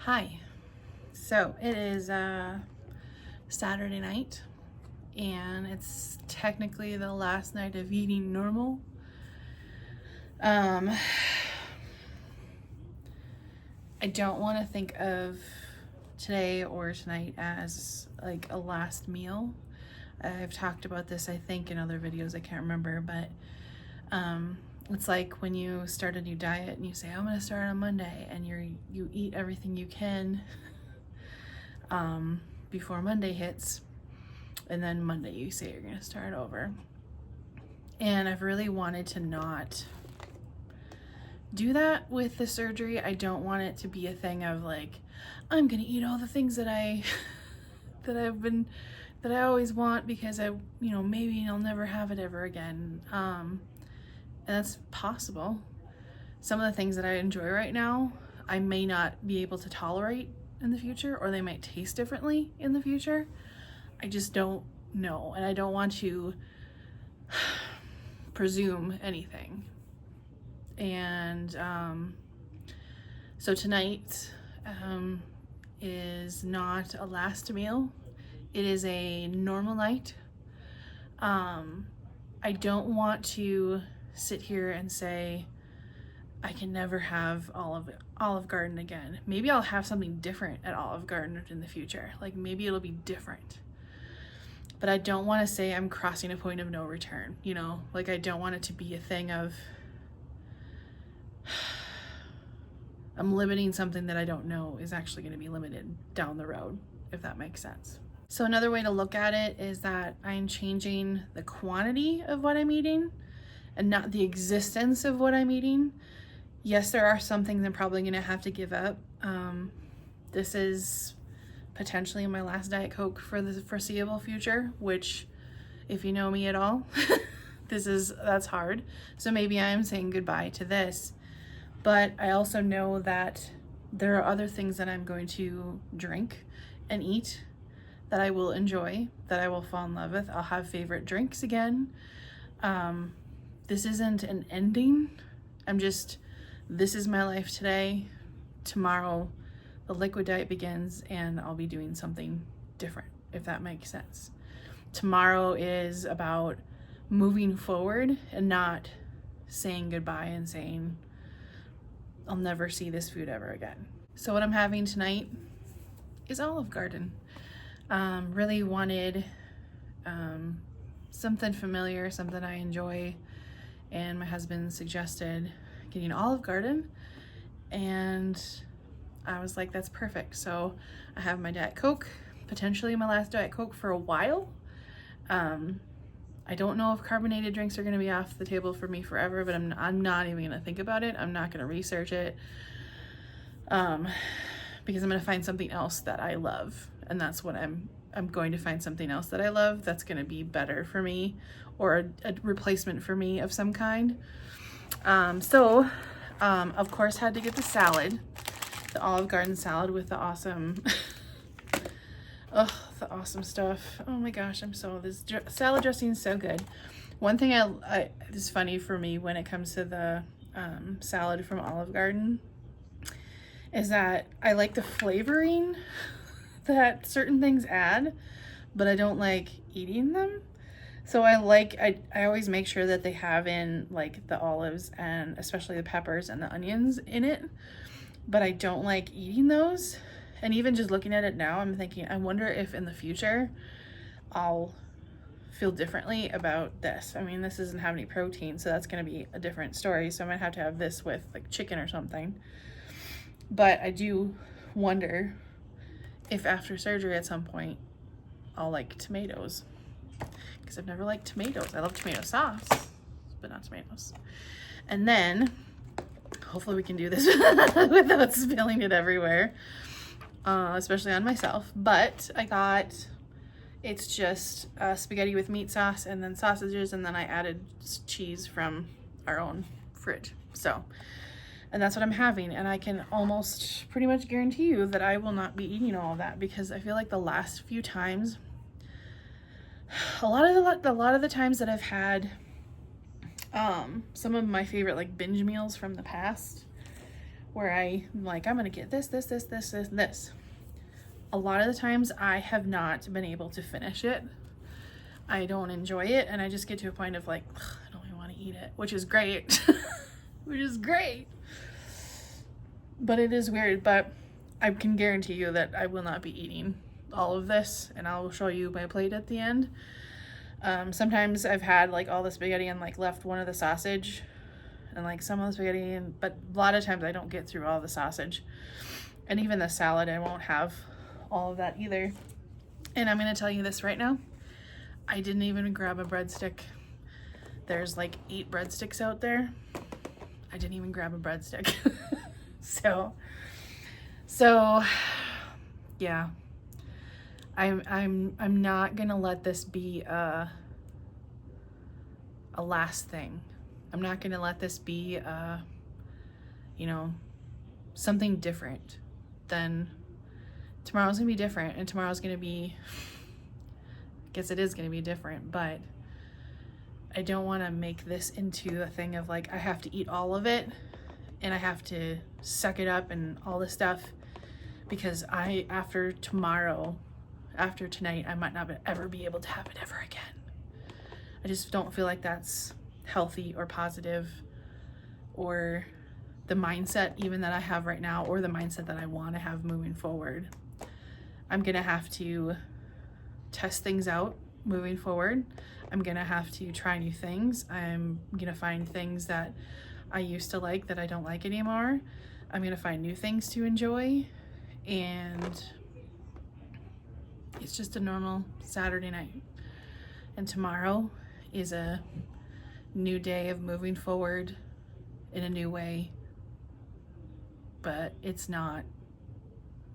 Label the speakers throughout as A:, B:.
A: Hi. So it is Saturday night, and it's technically the last night of eating normal. I don't want to think of today or tonight as like a last meal. I've talked about this, I think, in other videos. I can't remember, but it's like when you start a new diet and you say, I'm going to start on Monday, and you eat everything you can before Monday hits, and then Monday you say you're going to start over. And I've really wanted to not do that with the surgery. I don't want it to be a thing of like, I'm going to eat all the things that I always want because maybe I'll never have it ever again. And that's possible. Some of the things that I enjoy right now, I may not be able to tolerate in the future, or they might taste differently in the future. I just don't know, and I don't want to presume anything. And so tonight is not a last meal. It is a normal night. I don't want to sit here and say I can never have Olive Garden again. Maybe I'll have something different at Olive Garden in the future. Like maybe it'll be different. But I don't want to say I'm crossing a point of no return, Like I don't want it to be a thing of I'm limiting something that I don't know is actually going to be limited down the road, if that makes sense. So another way to look at it is that I'm changing the quantity of what I'm eating and not the existence of what I'm eating. Yes, there are some things I'm probably going to have to give up. This is potentially my last Diet Coke for the foreseeable future, which, if you know me at all, that's hard. So maybe I'm saying goodbye to this. But I also know that there are other things that I'm going to drink and eat that I will enjoy, that I will fall in love with. I'll have favorite drinks again. This isn't an ending. This is my life today. Tomorrow, the liquid diet begins, and I'll be doing something different, if that makes sense. Tomorrow is about moving forward and not saying goodbye and saying, I'll never see this food ever again. So what I'm having tonight is Olive Garden. Really wanted something familiar, something I enjoy, and my husband suggested getting Olive Garden, and I was like, that's perfect. So I have my Diet Coke, potentially my last Diet Coke for a while. I don't know if carbonated drinks are going to be off the table for me forever, but I'm not even going to think about it. I'm not going to research it because I'm going to find something else that I love, and that's what I'm going to find something else that I love that's going to be better for me, or a replacement for me of some kind. Of course, had to get the salad, the Olive Garden salad with the awesome, the awesome stuff. Oh my gosh, this salad dressing is so good. One thing is funny for me when it comes to the salad from Olive Garden is that I like the flavoring that certain things add, but I don't like eating them. So I always make sure that they have in like the olives and especially the peppers and the onions in it, but I don't like eating those. And even just looking at it now, I'm thinking, I wonder if in the future I'll feel differently about this. I mean, this doesn't have any protein, so that's going to be a different story. So I might have to have this with like chicken or something. But I do wonder if after surgery at some point I'll like tomatoes, because I've never liked tomatoes. I love tomato sauce, but not tomatoes. And then hopefully we can do this without spilling it everywhere, especially on myself. But I got, it's just spaghetti with meat sauce and then sausages, and then I added cheese from our own fridge. And that's what I'm having, and I can almost pretty much guarantee you that I will not be eating all of that, because I feel like the last few times, a lot of the times that I've had some of my favorite like binge meals from the past where I'm like, I'm gonna get this, this, this, this, this, this. A lot of the times I have not been able to finish it. I don't enjoy it, and I just get to a point of like, I don't even want to eat it, which is great. Which is great. But it is weird, but I can guarantee you that I will not be eating all of this, and I'll show you my plate at the end. Sometimes I've had like all the spaghetti and like left one of the sausage and like some of the spaghetti, but a lot of times I don't get through all the sausage. And even the salad, I won't have all of that either. And I'm gonna tell you this right now, I didn't even grab a breadstick. There's like 8 breadsticks out there. I didn't even grab a breadstick. So yeah, I'm not gonna let this be a last thing. I'm not gonna let this be you know, something different. Then tomorrow's gonna be different, and tomorrow's gonna be, I guess it is gonna be different, but I don't want to make this into a thing of like I have to eat all of it and I have to suck it up and all this stuff, because after tonight, I might not ever be able to have it ever again. I just don't feel like that's healthy or positive, or the mindset even that I have right now, or the mindset that I want to have moving forward. I'm gonna have to test things out moving forward. I'm gonna have to try new things. I'm gonna find things that I used to like that I don't like anymore. I'm gonna find new things to enjoy, and it's just a normal Saturday night. And tomorrow is a new day of moving forward in a new way, but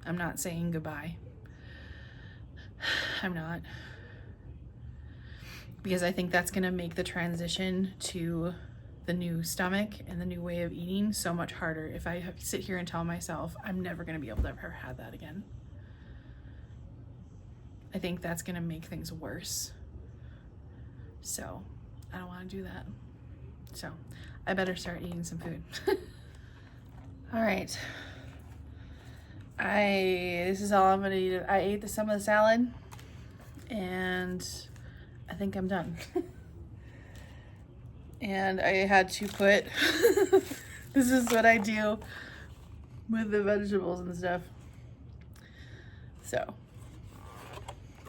A: I'm not saying goodbye. I'm not. Because I think that's gonna make the transition to the new stomach and the new way of eating so much harder if I sit here and tell myself I'm never gonna be able to ever have that again. I think that's gonna make things worse. So I don't wanna do that. So I better start eating some food. All right. This is all I'm gonna eat. I ate some of the salad, and I think I'm done. And I had to put, this is what I do with the vegetables and stuff. So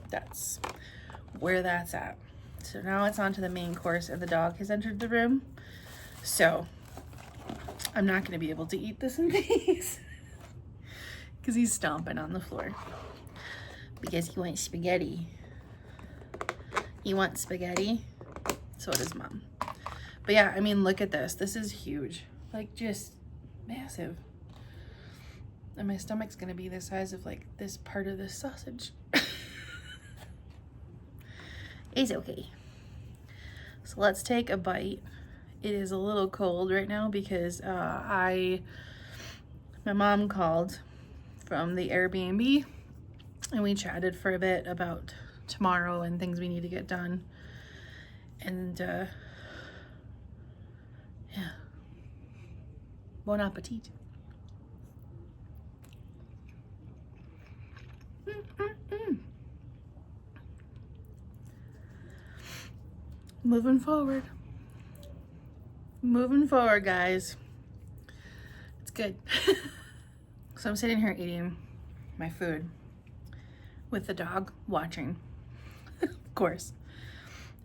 A: that's where that's at. So now it's on to the main course, and the dog has entered the room. So I'm not gonna be able to eat this in peace because he's stomping on the floor because he wants spaghetti. He wants spaghetti. So does Mom. But yeah, I mean, look at this. This is huge. Like, just massive. And my stomach's gonna be the size of like this part of this sausage. It's okay. So let's take a bite. It is a little cold right now because my mom called from the Airbnb and we chatted for a bit about tomorrow and things we need to get done. And yeah, bon appetit. Moving forward, guys. It's good. So I'm sitting here eating my food with the dog watching, of course.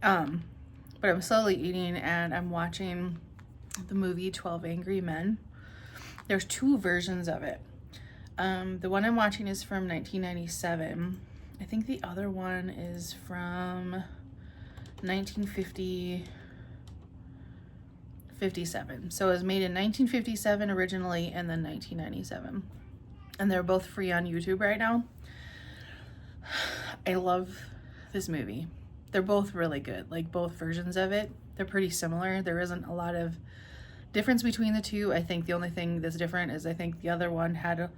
A: But I'm slowly eating, and I'm watching the movie 12 Angry Men. There's 2 versions of it. The one I'm watching is from 1997. I think the other one is from 1957. So it was made in 1957 originally, and then 1997. And they're both free on YouTube right now. I love this movie. They're both really good. Like, both versions of it, they're pretty similar. There isn't a lot of difference between the two. I think the only thing that's different is I think the other one had a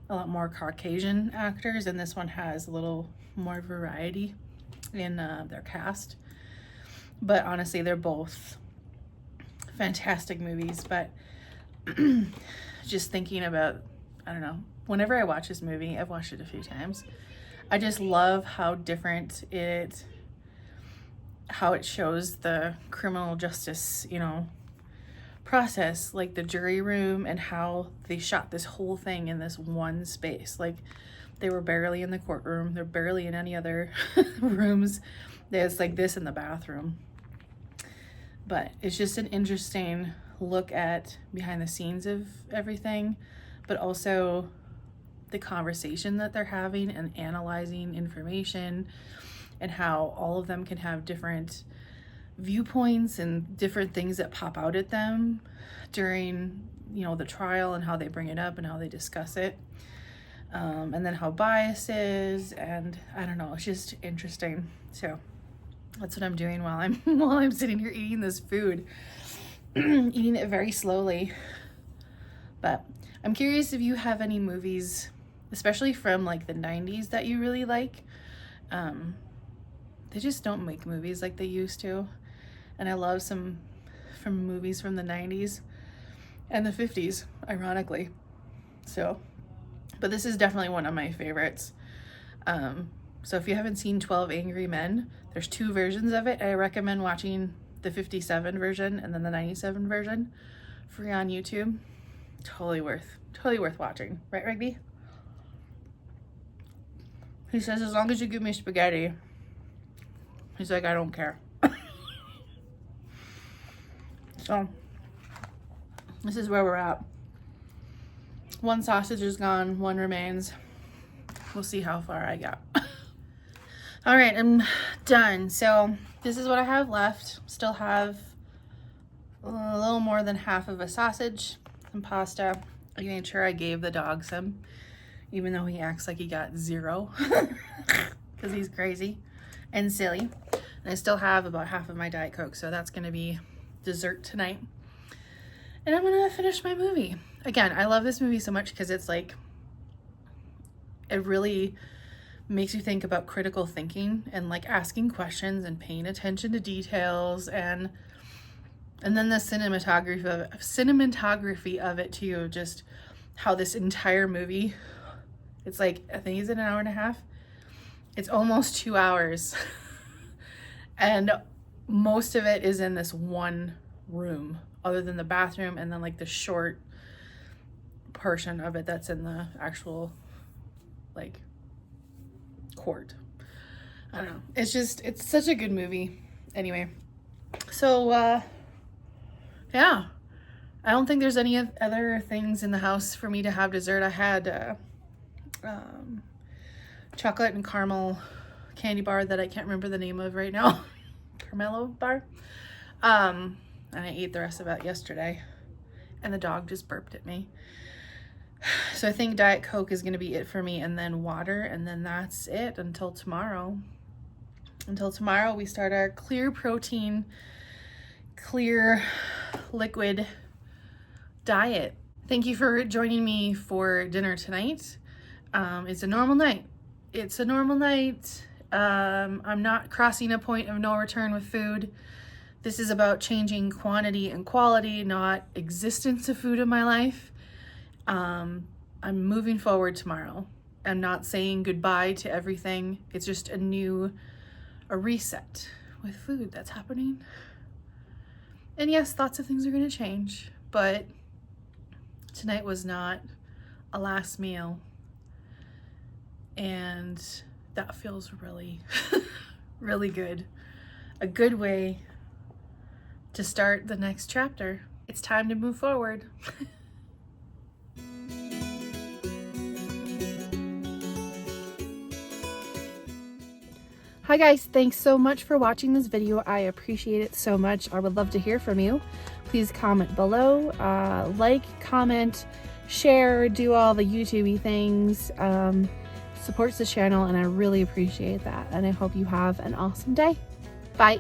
A: lot more Caucasian actors, and this one has a little more variety in their cast. But honestly, they're both fantastic movies. But just thinking about, I don't know, whenever I watch this movie, I've watched it a few times, I just love how different how it shows the criminal justice, you know, process, like the jury room, and how they shot this whole thing in this one space. Like, they were barely in the courtroom, they're barely in any other rooms. There's like this in the bathroom. But it's just an interesting look at behind the scenes of everything, but also the conversation that they're having and analyzing information, and how all of them can have different viewpoints and different things that pop out at them during, you know, the trial, and how they bring it up and how they discuss it. And then how bias is, and I don't know, it's just interesting. So that's what I'm doing while I'm sitting here eating this food, eating it very slowly. But I'm curious if you have any movies, especially from like the 90s, that you really like. They just don't make movies like they used to, and I love some from movies from the 90s and the 50s, ironically. So, but this is definitely one of my favorites. So if you haven't seen 12 Angry Men, there's 2 versions of it. I recommend watching the 57 version and then the 97 version, free on YouTube. Totally worth watching. Right, Rigby? He says, as long as you give me spaghetti. He's like, I don't care. So, this is where we're at. 1 sausage is gone, 1 remains. We'll see how far I got. All right, I'm done. So, this is what I have left. Still have a little more than half of a sausage, some pasta. I made sure I gave the dog some, even though he acts like he got 0, because he's crazy and silly. And I still have about half of my Diet Coke, so that's gonna be dessert tonight. And I'm gonna finish my movie. Again, I love this movie so much because it's like, it really makes you think about critical thinking and like asking questions and paying attention to details, and then the cinematography of it too, just how this entire movie, it's like, I think it's an hour and a half. It's almost 2 hours. And most of it is in this one room, other than the bathroom and then like the short portion of it that's in the actual like court. I don't know. It's such a good movie. Anyway, so yeah, I don't think there's any other things in the house for me to have dessert. I had chocolate and caramel candy bar that I can't remember the name of right now. Carmelo bar. And I ate the rest of it yesterday, and the dog just burped at me. So I think Diet Coke is going to be it for me, and then water, and then that's it until tomorrow. Until tomorrow, we start our clear protein, clear liquid diet. Thank you for joining me for dinner tonight. It's a normal night. I'm not crossing a point of no return with food. This is about changing quantity and quality, not existence of food in my life. I'm moving forward tomorrow. I'm not saying goodbye to everything. It's just a reset with food that's happening. And yes, lots of things are going to change, but tonight was not a last meal. And that feels really, really good. A good way to start the next chapter. It's time to move forward. Hi guys, thanks so much for watching this video. I appreciate it so much. I would love to hear from you. Please comment below, like, comment, share, do all the YouTube-y things. Supports the channel, and I really appreciate that. And I hope you have an awesome day. Bye.